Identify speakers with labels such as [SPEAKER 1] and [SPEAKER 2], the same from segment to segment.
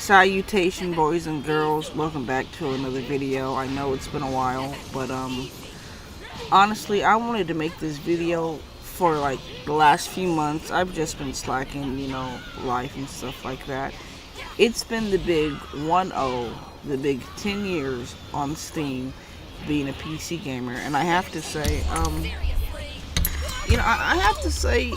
[SPEAKER 1] Salutation, boys and girls. Welcome back to another video. I know it's been a while, but honestly, I wanted to make this video for like the last few months. I've just been slacking, life and stuff like that. It's been the big 1-0, the big 10 years on Steam being a PC gamer, and I have to say, I have to say,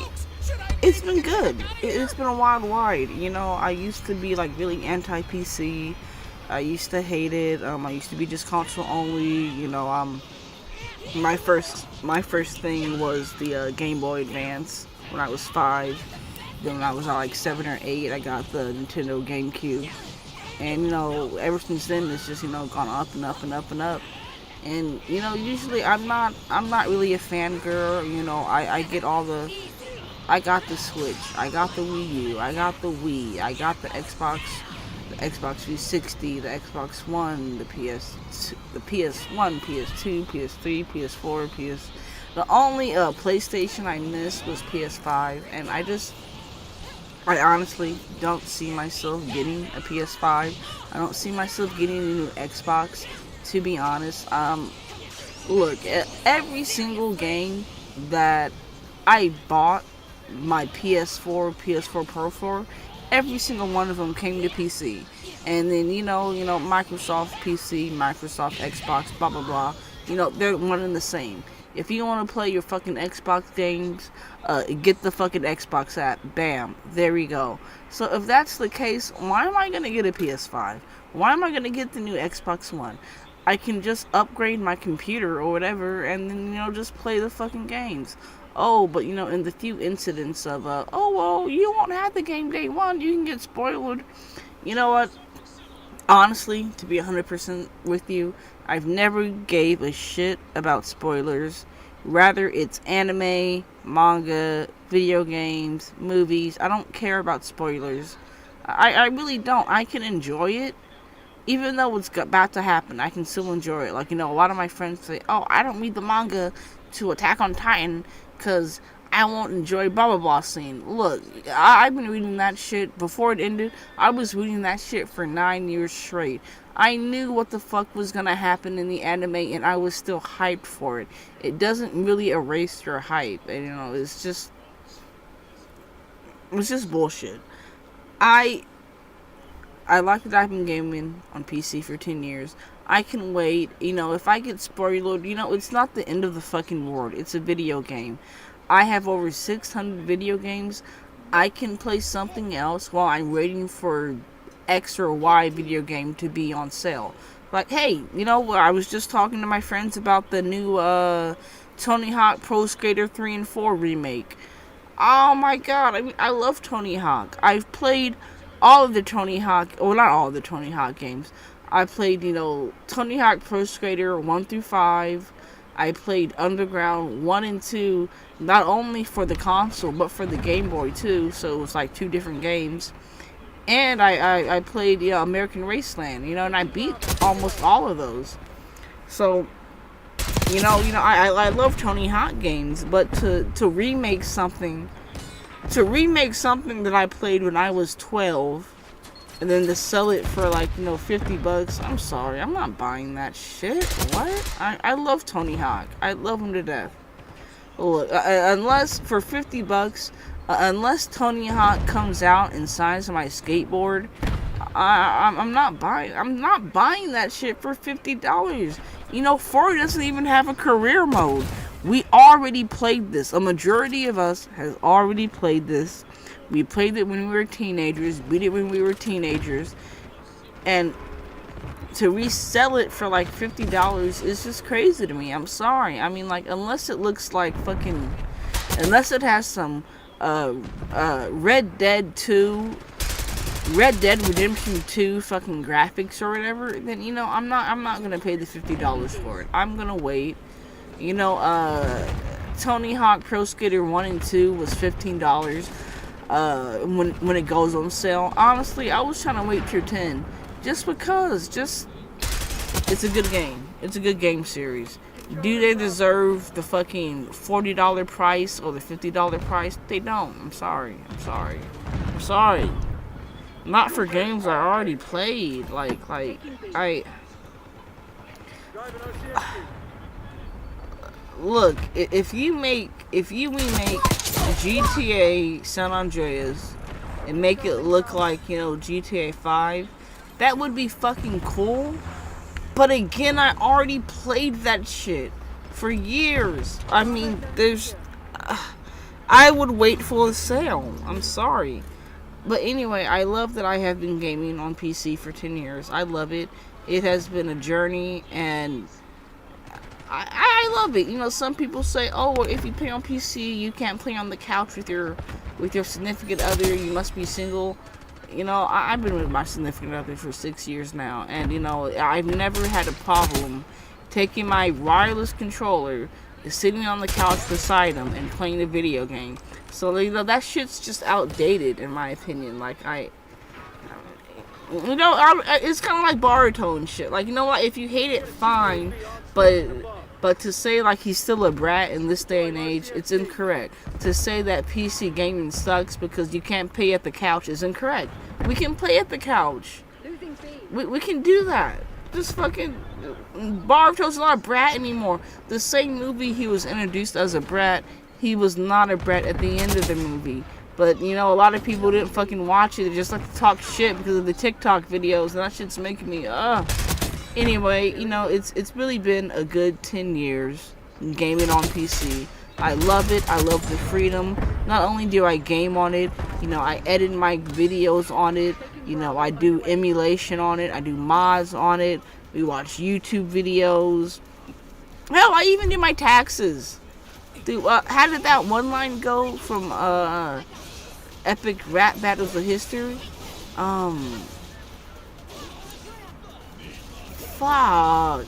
[SPEAKER 1] it's been good. It's been a wild ride. I used to be like really anti-PC. I used to hate it. I used to be just console only. My first thing was the Game Boy Advance when I was 5. Then when I was like 7 or 8, I got the Nintendo GameCube. And ever since then, it's just gone up and up and up and up. And usually I'm not really a fangirl. I got the Switch, I got the Wii U, I got the Wii, I got the Xbox 360, the Xbox One, the PS1, PS2, PS3, PS4, PS. The only PlayStation I missed was PS5, and I honestly don't see myself getting a PS5. I don't see myself getting a new Xbox, to be honest. Look, every single game that I bought my PS4 Pro for, every single one of them came to PC. And then, Microsoft PC, Microsoft Xbox, blah, blah, blah. They're one and the same. If you want to play your fucking Xbox games, get the fucking Xbox app. Bam. There we go. So if that's the case, why am I going to get a PS5? Why am I going to get the new Xbox One? I can just upgrade my computer or whatever and then, just play the fucking games. Oh, but in the few incidents of, you won't have the game day one, you can get spoiled. You know what? Honestly, to be 100% with you, I've never gave a shit about spoilers. Rather, it's anime, manga, video games, movies. I don't care about spoilers. I really don't. I can enjoy it. Even though it's about to happen, I can still enjoy it. Like, a lot of my friends say, oh, I don't read the manga to Attack on Titan because I won't enjoy blah blah blah scene. Look, I've been reading that shit before it ended. I was reading that shit for 9 years straight. I knew what the fuck was gonna happen in the anime, and I was still hyped for it. It doesn't really erase your hype, and it's just bullshit. I like that I've been gaming on PC for 10 years. I can wait. If I get spoiled, it's not the end of the fucking world. It's a video game. I have over 600 video games. I can play something else while I'm waiting for X or Y video game to be on sale. Like, hey, I was just talking to my friends about the new Tony Hawk Pro Skater 3 and 4 remake. Oh my god, I love Tony Hawk. I've played all of the Tony Hawk, well, not all of the Tony Hawk games. I played, Tony Hawk Pro Skater 1 through 5. I played Underground 1 and 2, not only for the console, but for the Game Boy too, so it was like 2 different games. And I played American Raceland, and I beat almost all of those. So, I love Tony Hawk games, but to remake something that I played when I was 12, and then to sell it for like, $50, I'm sorry, I'm not buying that shit. What? I love Tony Hawk. I love him to death. Look, unless for $50, unless Tony Hawk comes out and signs my skateboard, I'm not buying that shit for $50. 4 doesn't even have a career mode. We already played this. A majority of us has already played this. We played it when we were teenagers, beat it when we were teenagers, and to resell it for like $50 is just crazy to me. I'm sorry. Unless it looks like fucking, unless it has some Red Dead Redemption 2 fucking graphics or whatever, then I'm not gonna pay the $50 for it. I'm gonna wait. Tony Hawk Pro Skater 1 and 2 was $15 when it goes on sale. Honestly, I was trying to wait till 10 just because it's a good game. It's a good game series. Do they deserve the fucking $40 price or the $50 price? They don't. I'm sorry. Not for games I already played. Like I look. If you remake GTA San Andreas and make it look like, GTA 5, that would be fucking cool. But again, I already played that shit for years. I mean, I would wait for a sale. I'm sorry. But anyway, I love that I have been gaming on PC for 10 years. I love it. It has been a journey, and I love it. Some people say, oh, well, if you play on PC, you can't play on the couch with your significant other. You must be single. I've been with my significant other for 6 years now, and I've never had a problem taking my wireless controller, sitting on the couch beside him, and playing a video game. So that shit's just outdated in my opinion. Like it's kind of like Boruto and shit. Like, what? If you hate it, fine, but to say like he's still a brat in this day and age, it's incorrect. To say that PC gaming sucks because you can't play at the couch is incorrect. We can play at the couch. We can do that. Just fucking Boruto's not a brat anymore. The same movie he was introduced as a brat, he was not a brat at the end of the movie. But a lot of people didn't fucking watch it. They just like to talk shit because of the TikTok videos, and that shit's making me Anyway, it's really been a good 10 years gaming on PC. I love it. I love the freedom. Not only do I game on it, I edit my videos on it. I do emulation on it. I do mods on it. We watch YouTube videos. Hell, I even do my taxes. Dude, how did that one line go from Epic Rap Battles of History? Fuck.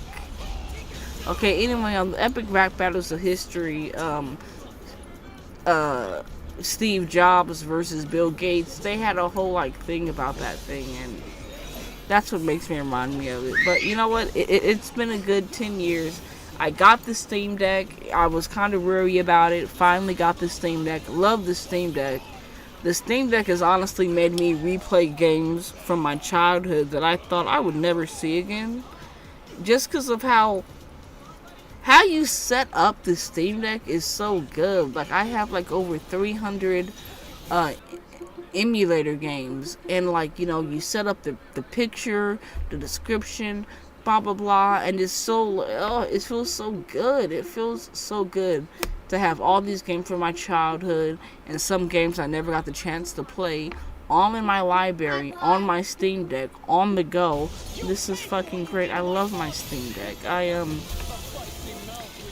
[SPEAKER 1] Okay, anyway, on the Epic Rap Battles of History, Steve Jobs versus Bill Gates, they had a whole thing about that thing, and that's what makes me remind me of it. But you know what? It's been a good 10 years. I got the Steam Deck. I was kind of worried about it. Finally got the Steam Deck. Love the Steam Deck. The Steam Deck has honestly made me replay games from my childhood that I thought I would never see again. Just because of how you set up the Steam Deck is so good. Like, I have over 300 emulator games, and you set up the picture, the description, blah blah blah, and it feels so good. It feels so good to have all these games from my childhood and some games I never got the chance to play, all in my library, on my Steam Deck, on the go. This is fucking great. I love my Steam Deck.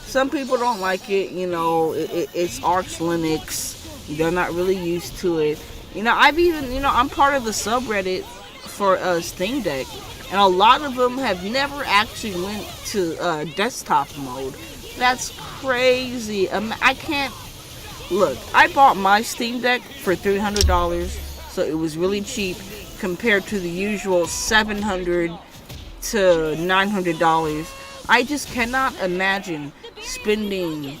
[SPEAKER 1] Some people don't like it, it's Arch Linux. They're not really used to it. I'm part of the subreddit for Steam Deck, and a lot of them have never actually went to desktop mode. That's crazy. I can't... Look, I bought my Steam Deck for $300, so it was really cheap compared to the usual $700 to $900. I just cannot imagine spending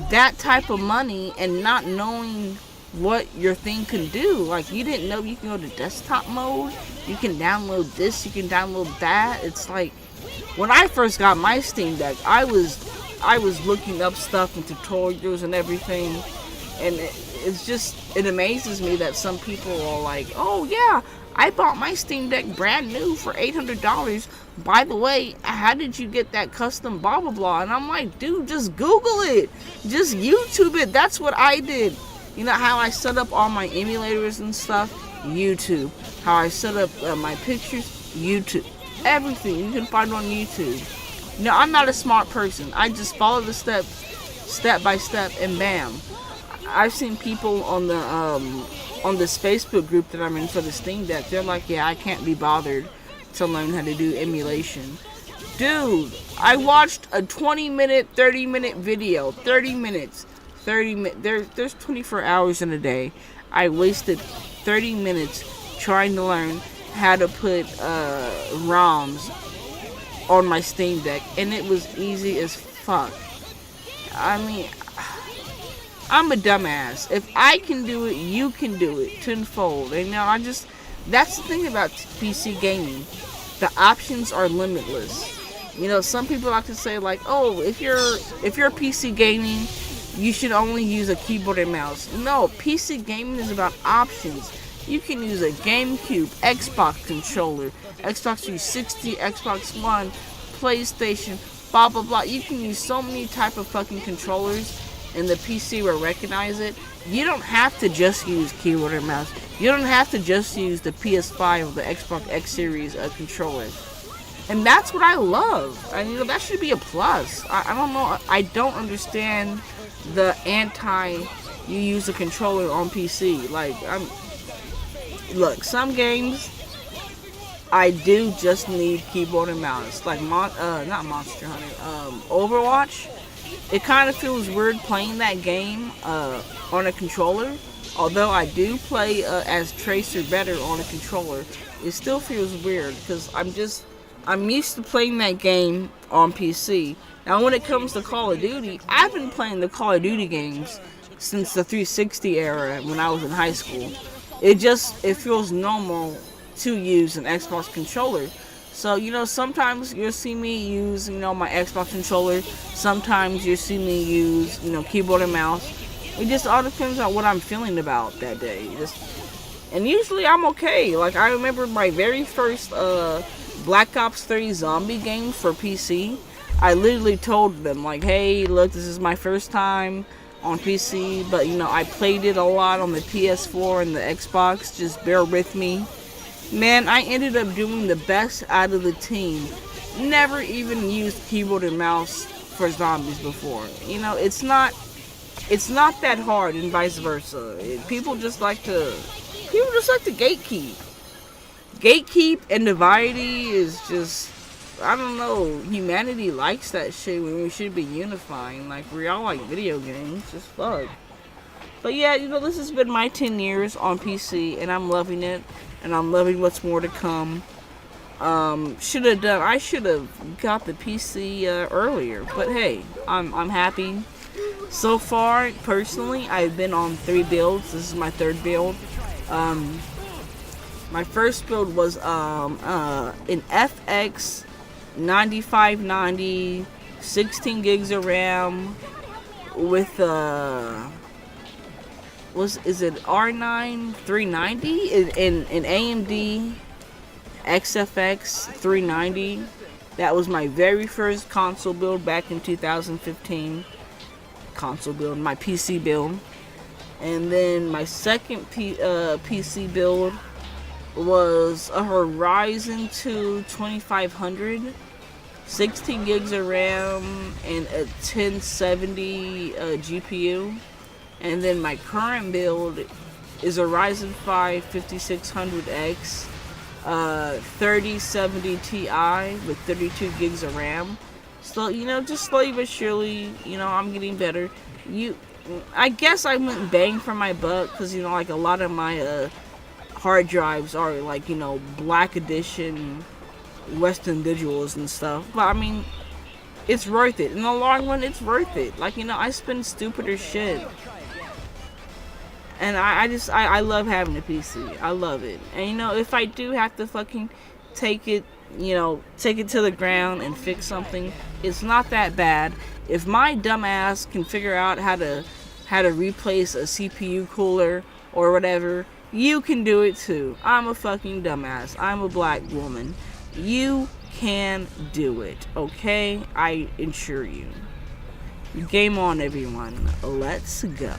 [SPEAKER 1] that type of money and not knowing what your thing can do. Like, you didn't know you can go to desktop mode, you can download this, you can download that. It's like, when I first got my Steam Deck, I was looking up stuff and tutorials and everything, and it amazes me that some people are like, oh yeah, I bought my Steam Deck brand new for $800. By the way, how did you get that custom blah blah blah? And I'm like, dude, just Google it, just YouTube it. That's what I did. You know how I set up all my emulators and stuff? YouTube. How I set up my pictures? YouTube. Everything you can find on YouTube. Now, I'm not a smart person. I just follow the steps, step by step, and bam. I've seen people on this Facebook group that I'm in for the Steam Deck. They're like, yeah, I can't be bothered to learn how to do emulation. Dude, I watched a 20-minute, 30-minute video. 30 minutes. There's 24 hours in a day. I wasted 30 minutes trying to learn how to put ROMs on my Steam Deck, and it was easy as fuck. I mean, I'm a dumbass. If I can do it, you can do it tenfold. And That's the thing about PC gaming. The options are limitless. You know, some people like to say like, "Oh, if you're PC gaming, you should only use a keyboard and mouse." No, PC gaming is about options. You can use a GameCube, Xbox controller, Xbox 360, Xbox One, PlayStation, blah blah blah. You can use so many type of fucking controllers, and the PC will recognize it. You don't have to just use keyboard and mouse. You don't have to just use the PS5 or the Xbox X Series controller. And that's what I love. And you know, that should be a plus. I don't know. I don't understand the anti you use a controller on PC. Like, look, some games I do just need keyboard and mouse. Like not Monster Hunter, Overwatch. It kind of feels weird playing that game on a controller. Although I do play as Tracer better on a controller, it still feels weird because I'm used to playing that game on PC. Now when it comes to Call of Duty, I've been playing the Call of Duty games since the 360 era when I was in high school. It feels normal to use an Xbox controller. So, you know, sometimes you'll see me use, you know, my Xbox controller. Sometimes you'll see me use, you know, keyboard and mouse. It just all depends on what I'm feeling about that day. And usually I'm okay. Like, I remember my very first Black Ops 3 zombie game for PC. I literally told them, like, hey, look, this is my first time on PC. But, you know, I played it a lot on the PS4 and the Xbox. Just bear with me. Man, I ended up doing the best out of the team. Never even used keyboard and mouse for zombies before. You know, it's not that hard, and vice versa. People just like to gatekeep. Gatekeep and dividing is just, I don't know. Humanity likes that shit when we should be unifying. Like, we all like video games. Just fuck. But yeah, you know, this has been my 10 years on PC, and I'm loving it. And I'm loving what's more to come. I should have got the PC earlier, but hey, I'm happy. So far, personally, I've been on 3 builds. This is my 3rd build. My first build was an FX 9590, 16 gigs of RAM with is it R9 390 in AMD XFX 390. That was my very first console build back in 2015. Console build, my PC build. And then my second PC build was a Horizon 2 2500, 16 gigs of RAM and a 1070 GPU. And then my current build is a Ryzen 5 5600X 3070 Ti with 32 gigs of RAM. So, you know, just slowly but surely, you know, I'm getting better. I guess I went bang for my buck because, you know, like a lot of my hard drives are like, you know, Black Edition Western Digitals and stuff. But I mean, it's worth it. In the long run, it's worth it. Like, you know, I spend stupider shit. And I love having a PC. I love it. And, you know, if I do have to fucking take it to the ground and fix something, it's not that bad. If my dumb ass can figure out how to replace a CPU cooler or whatever, you can do it too. I'm a fucking dumbass. I'm a black woman. You can do it, okay? I assure you. Game on, everyone. Let's go.